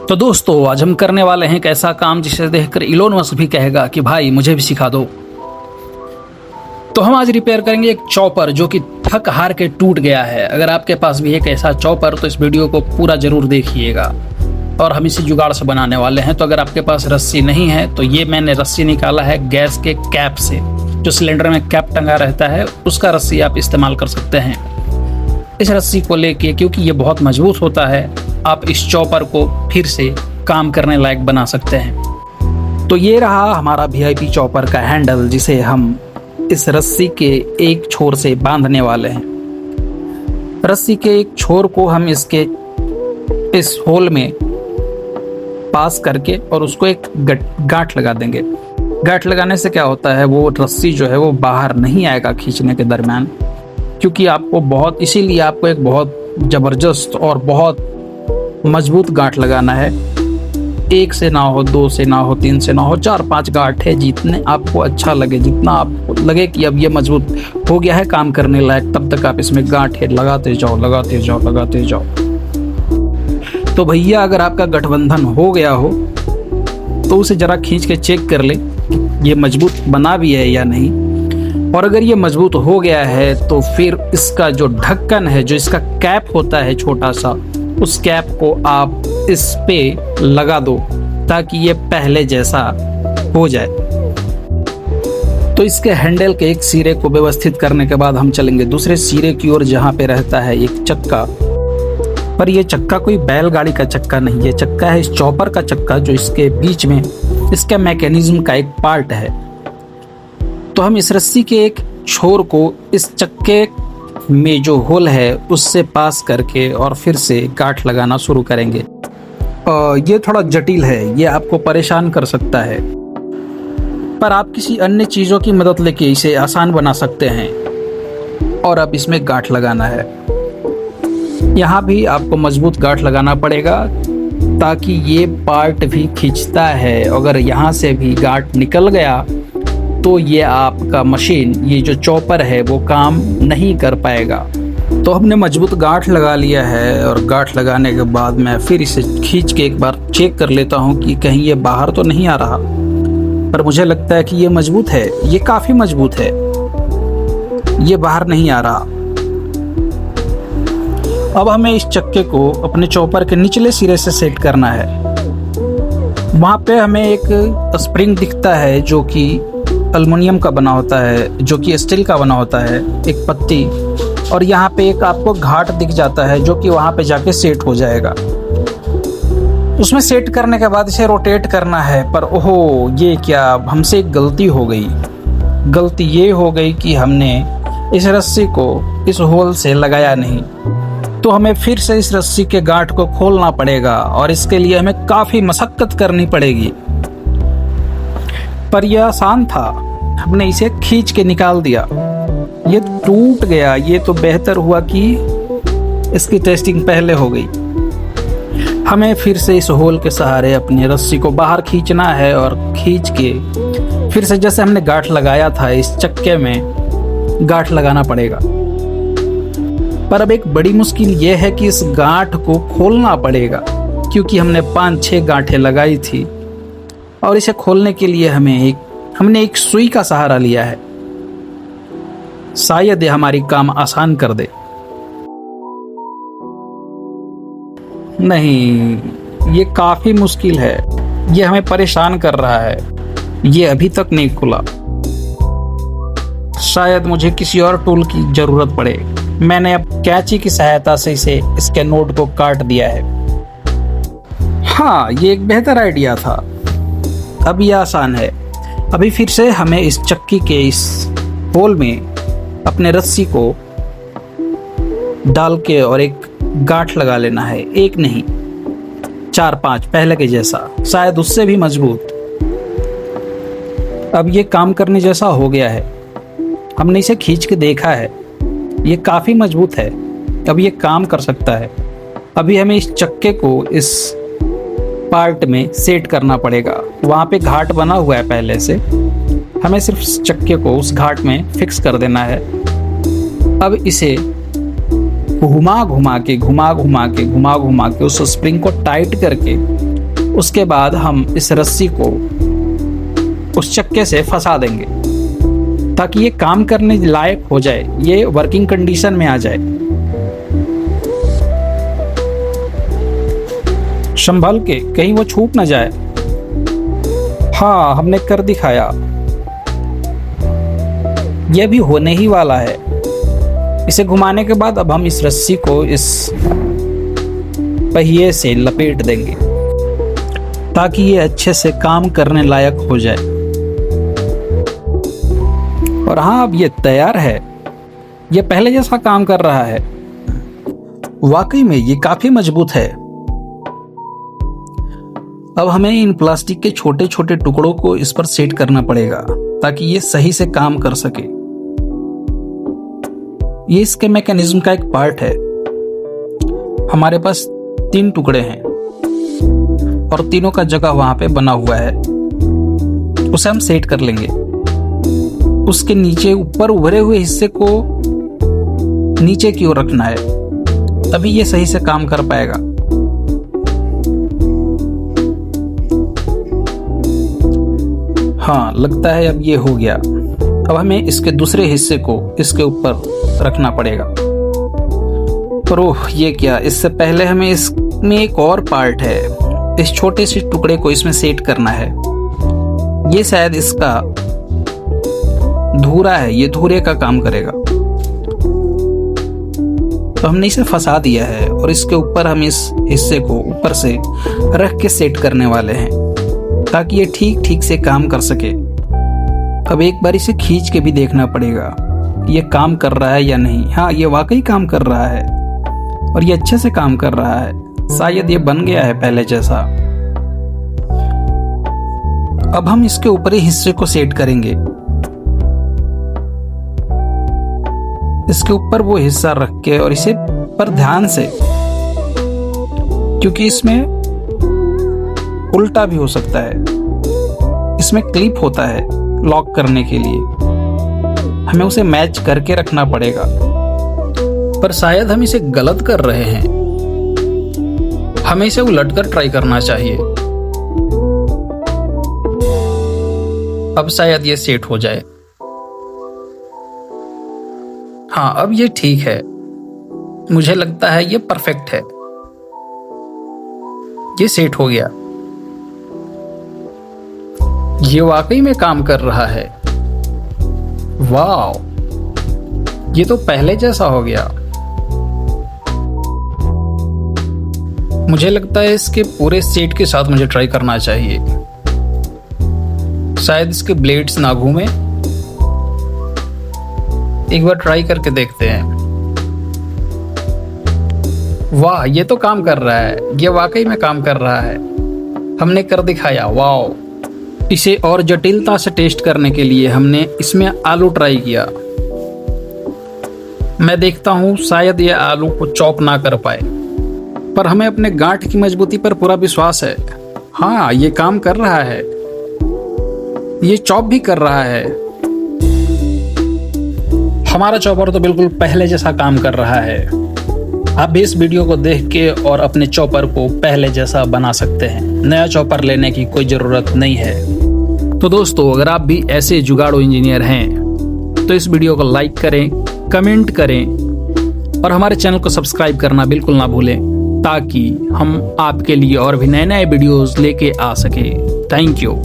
तो दोस्तों आज हम करने वाले हैं एक ऐसा काम जिसे देखकर इलोन मस्क भी कहेगा कि भाई मुझे भी सिखा दो। तो हम आज रिपेयर करेंगे एक चॉपर जो कि थक हार के टूट गया है। अगर आपके पास भी एक ऐसा चॉपर तो इस वीडियो को पूरा जरूर देखिएगा और हम इसी जुगाड़ से बनाने वाले हैं। तो अगर आपके पास रस्सी नहीं है तो ये मैंने रस्सी निकाला है गैस के कैप से, जो सिलेंडर में कैप टंगा रहता है उसका रस्सी आप इस्तेमाल कर सकते हैं। इस रस्सी को लेके क्योंकि ये बहुत मजबूत होता है आप इस चॉपर को फिर से काम करने लायक बना सकते हैं। तो ये रहा हमारा वीआईपी चॉपर का हैंडल जिसे हम इस रस्सी के एक छोर से बांधने वाले हैं। रस्सी के एक छोर को हम इसके इस होल में पास करके और उसको एक गांठ लगा देंगे। गांठ लगाने से क्या होता है, वो रस्सी जो है वो बाहर नहीं आएगा खींचने के दरमियान, क्योंकि इसीलिए आपको एक बहुत ज़बरदस्त और बहुत मजबूत गांठ लगाना है। एक से ना हो, दो से ना हो, तीन से ना हो, 4-5 गांठ है, जितने आपको अच्छा लगे, जितना आपको लगे कि अब ये मजबूत हो गया है काम करने लायक, तब तक आप इसमें गांठ लगाते जाओ लगाते जाओ लगाते जाओ। तो भैया अगर आपका गठबंधन हो गया हो तो उसे ज़रा खींच के चेक कर ले कि ये मजबूत बना भी है या नहीं। और अगर ये मजबूत हो गया है तो फिर इसका जो ढक्कन है, जो इसका कैप होता है छोटा सा, उस कैप को आप इस पे लगा दो ताकि ये पहले जैसा हो जाए। तो इसके हैंडल के एक सिरे को व्यवस्थित करने के बाद हम चलेंगे दूसरे सिरे की ओर, जहाँ पे रहता है एक चक्का। पर ये चक्का कोई बैलगाड़ी का चक्का नहीं, ये चक्का है इस चॉपर का चक्का, जो इसके बीच में इसके मैकेनिज्म का एक पार्ट है। तो हम इस रस्सी के एक छोर को इस चक्के में जो होल है उससे पास करके और फिर से गांठ लगाना शुरू करेंगे। ये थोड़ा जटिल है, ये आपको परेशान कर सकता है, पर आप किसी अन्य चीज़ों की मदद लेके इसे आसान बना सकते हैं। और अब इसमें गांठ लगाना है। यहाँ भी आपको मजबूत गांठ लगाना पड़ेगा ताकि ये पार्ट भी खींचता है। अगर यहाँ से भी गांठ निकल गया तो ये आपका मशीन, ये जो चॉपर है, वो काम नहीं कर पाएगा। तो हमने मजबूत गांठ लगा लिया है और गांठ लगाने के बाद मैं फिर इसे खींच के एक बार चेक कर लेता हूँ कि कहीं ये बाहर तो नहीं आ रहा। पर मुझे लगता है कि ये मजबूत है, ये काफ़ी मजबूत है, ये बाहर नहीं आ रहा। अब हमें इस चक्के को अपने चॉपर के निचले सिरे से सेट करना है। वहाँ पे हमें एक स्प्रिंग दिखता है जो कि एल्युमिनियम का बना होता है, जो कि स्टील का बना होता है, एक पत्ती, और यहाँ पे एक आपको घाट दिख जाता है जो कि वहाँ पे जाके सेट हो जाएगा। उसमें सेट करने के बाद इसे रोटेट करना है। पर ओहो, ये क्या, हमसे एक गलती हो गई। गलती ये हो गई कि हमने इस रस्सी को इस होल से लगाया नहीं। तो हमें फिर से इस रस्सी के गांठ को खोलना पड़ेगा और इसके लिए हमें काफ़ी मशक्कत करनी पड़ेगी। पर यह आसान था, हमने इसे खींच के निकाल दिया। ये टूट गया, ये तो बेहतर हुआ कि इसकी टेस्टिंग पहले हो गई। हमें फिर से इस होल के सहारे अपनी रस्सी को बाहर खींचना है और खींच के फिर से जैसे हमने गांठ लगाया था इस चक्के में गांठ लगाना पड़ेगा। पर अब एक बड़ी मुश्किल ये है कि इस गांठ को खोलना पड़ेगा, क्योंकि हमने 5-6 गांठें लगाई थी और इसे खोलने के लिए हमने एक सुई का सहारा लिया है। शायद ये हमारी काम आसान कर दे। नहीं, ये काफी मुश्किल है, ये हमें परेशान कर रहा है। ये अभी तक नहीं खुला। शायद मुझे किसी और टूल की जरूरत पड़े। मैंने अब कैंची की सहायता से इसके नोट को काट दिया है। हाँ, ये एक बेहतर आइडिया था। अब ये आसान है। अभी फिर से हमें इस चक्की के इस होल में अपने रस्सी को डाल के और एक गांठ लगा लेना है। एक नहीं, 4-5, पहले के जैसा, शायद उससे भी मजबूत। अब ये काम करने जैसा हो गया है। हमने इसे खींच के देखा है, ये काफ़ी मजबूत है। अब ये काम कर सकता है। अभी हमें इस चक्के को इस पार्ट में सेट करना पड़ेगा। वहाँ पे घाट बना हुआ है पहले से, हमें सिर्फ चक्के को उस घाट में फिक्स कर देना है। अब इसे घुमा घुमा के उस स्प्रिंग को टाइट करके उसके बाद हम इस रस्सी को उस चक्के से फंसा देंगे ताकि ये काम करने लायक हो जाए, ये वर्किंग कंडीशन में आ जाए। संभल के, कहीं वो छूट ना जाए। हाँ, हमने कर दिखाया। यह भी होने ही वाला है। इसे घुमाने के बाद अब हम इस रस्सी को इस पहिए से लपेट देंगे ताकि ये अच्छे से काम करने लायक हो जाए। और हाँ, अब ये तैयार है। ये पहले जैसा काम कर रहा है। वाकई में ये काफी मजबूत है। अब हमें इन प्लास्टिक के छोटे छोटे टुकड़ों को इस पर सेट करना पड़ेगा ताकि ये सही से काम कर सके। ये इसके मैकेनिज्म का एक पार्ट है। हमारे पास 3 टुकड़े हैं और तीनों का जगह वहां पे बना हुआ है। उसे हम सेट कर लेंगे। उसके नीचे ऊपर उभरे हुए हिस्से को नीचे की ओर रखना है, तभी ये सही से काम कर पाएगा। हाँ, लगता है अब ये हो गया। अब हमें इसके दूसरे हिस्से को इसके ऊपर रखना पड़ेगा। पर ओह, ये क्या, इससे पहले हमें इसमें एक और पार्ट है। इस छोटे से टुकड़े को इसमें सेट करना है। ये शायद इसका धुरा है, ये धुरे का काम करेगा। तो हमने इसे फंसा दिया है और इसके ऊपर हम इस हिस्से को ऊपर से रख के सेट करने वाले हैं ताकि ये ठीक ठीक से काम कर सके। अब एक बार इसे खींच के भी देखना पड़ेगा कि ये काम कर रहा है या नहीं। हाँ, ये वाकई काम कर रहा है और ये अच्छे से काम कर रहा है। शायद ये बन गया है पहले जैसा। अब हम इसके ऊपरी हिस्से को सेट करेंगे। इसके ऊपर वो हिस्सा रख के और इसे पर ध्यान से, क्योंकि इसमें उल्टा भी हो सकता है। इसमें क्लिप होता है लॉक करने के लिए, हमें उसे मैच करके रखना पड़ेगा। पर शायद हम इसे गलत कर रहे हैं। हमें इसे उलटकर ट्राई करना चाहिए। अब शायद ये सेट हो जाए। हाँ, अब ये ठीक है। मुझे लगता है ये परफेक्ट है। ये सेट हो गया। ये वाकई में काम कर रहा है। वाह, ये तो पहले जैसा हो गया। मुझे लगता है इसके पूरे सेट के साथ मुझे ट्राई करना चाहिए। शायद इसके ब्लेड्स ना घूमे। एक बार ट्राई करके देखते हैं। वाह, ये तो काम कर रहा है। ये वाकई में काम कर रहा है। हमने कर दिखाया। वाह। इसे और जटिलता से टेस्ट करने के लिए हमने इसमें आलू ट्राई किया। मैं देखता हूं शायद ये आलू को चॉप ना कर पाए, पर हमें अपने गांठ की मजबूती पर पूरा विश्वास है। हाँ, ये काम कर रहा है। ये चॉप भी कर रहा है। हमारा चॉपर तो बिल्कुल पहले जैसा काम कर रहा है। आप भी इस वीडियो को देख के और अपने चॉपर को पहले जैसा बना सकते हैं। नया चॉपर लेने की कोई ज़रूरत नहीं है। तो दोस्तों, अगर आप भी ऐसे जुगाड़ू इंजीनियर हैं तो इस वीडियो को लाइक करें, कमेंट करें और हमारे चैनल को सब्सक्राइब करना बिल्कुल ना भूलें ताकि हम आपके लिए और भी नए नए वीडियोस लेके आ सके। Thank you.